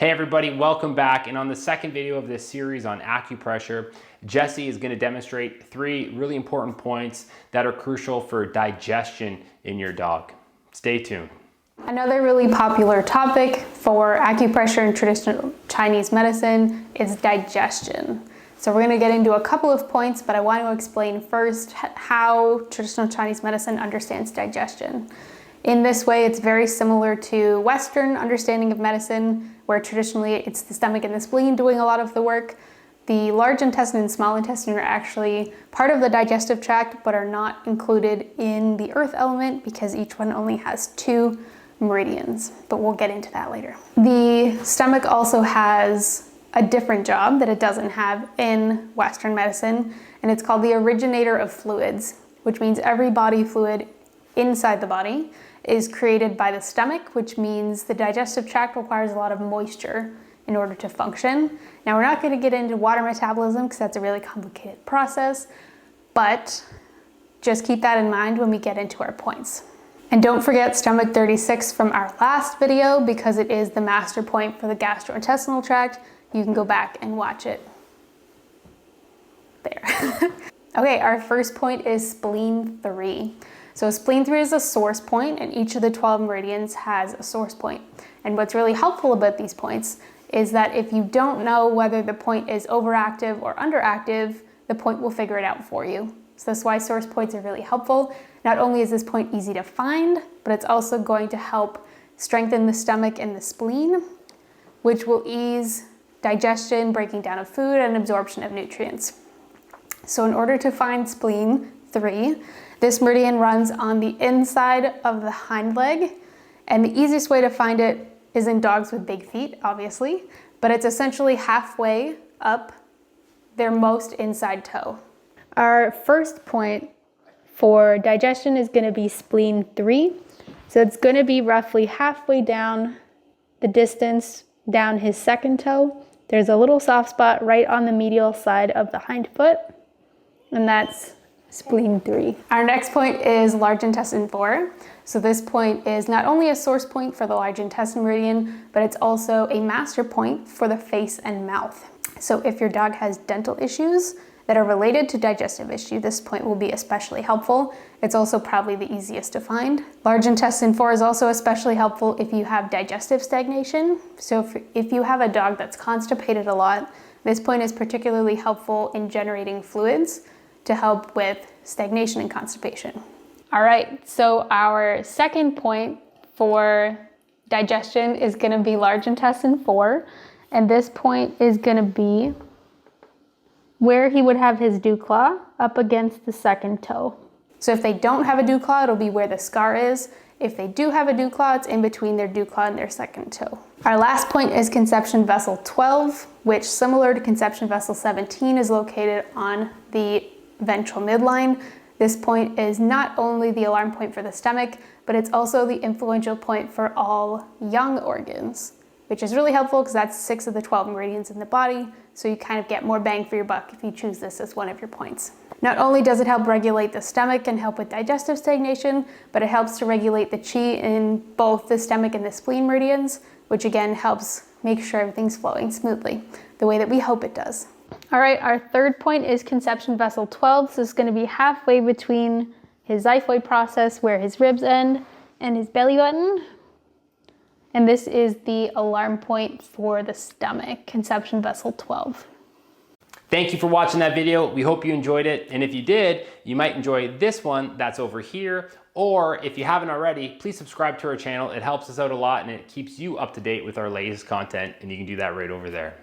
Hey everybody, welcome back. And on the second video of this series on acupressure, Jesse is going to demonstrate 3 really important points that are crucial for digestion in your dog. Stay tuned. Another really popular topic for acupressure and traditional Chinese medicine is digestion. So we're going to get into a couple of points, but I want to explain first how traditional Chinese medicine understands digestion. In this way, it's very similar to Western understanding of medicine, where traditionally it's the stomach and the spleen doing a lot of the work. The large intestine and small intestine are actually part of the digestive tract, but are not included in the earth element because each one only has 2 meridians, but we'll get into that later. The stomach also has a different job that it doesn't have in Western medicine, and it's called the originator of fluids, which means every body fluid inside the body is created by the stomach, which means the digestive tract requires a lot of moisture in order to function. Now, we're not going to get into water metabolism because that's a really complicated process, but just keep that in mind when we get into our points. And don't forget stomach 36 from our last video because it is the master point for the gastrointestinal tract. You can go back and watch it there. Okay, our first point is spleen 3. So spleen 3 is a source point, and each of the 12 meridians has a source point. And what's really helpful about these points is that if you don't know whether the point is overactive or underactive, the point will figure it out for you. So that's why source points are really helpful. Not only is this point easy to find, but it's also going to help strengthen the stomach and the spleen, which will ease digestion, breaking down of food, and absorption of nutrients. So in order to find spleen 3, this meridian runs on the inside of the hind leg, and the easiest way to find it is in dogs with big feet, obviously, but it's essentially halfway up their most inside toe. Our first point for digestion is going to be spleen 3. So it's going to be roughly halfway down the distance down his second toe. There's a little soft spot right on the medial side of the hind foot, and that's spleen 3. Our next point is large intestine 4. So this point is not only a source point for the large intestine meridian, but it's also a master point for the face and mouth. So if your dog has dental issues that are related to digestive issue, this point will be especially helpful. It's also probably the easiest to find. Large intestine 4 is also especially helpful if you have digestive stagnation. So if you have a dog that's constipated a lot, this point is particularly helpful in generating fluids to help with stagnation and constipation. All right, so our second point for digestion is going to be large intestine 4, and this point is going to be where he would have his dew claw up against the second toe. So if they don't have a dew claw, it'll be where the scar is. If they do have a dew claw, it's in between their dew claw and their second toe. Our last point is conception vessel 12, which, similar to conception vessel 17, is located on the ventral midline. This point is not only the alarm point for the stomach, but it's also the influential point for all young organs, which is really helpful because that's 6 of the 12 meridians in the body, so you kind of get more bang for your buck if you choose this as one of your points. Not only does it help regulate the stomach and help with digestive stagnation, but it helps to regulate the qi in both the stomach and the spleen meridians, which again helps make sure everything's flowing smoothly, the way that we hope it does. All right, our third point is conception vessel 12. So it's going to be halfway between his xiphoid process, where his ribs end, and his belly button. And this is the alarm point for the stomach, conception vessel 12. Thank you for watching that video. We hope you enjoyed it. And if you did, you might enjoy this one that's over here. Or if you haven't already, please subscribe to our channel. It helps us out a lot and it keeps you up to date with our latest content. And you can do that right over there.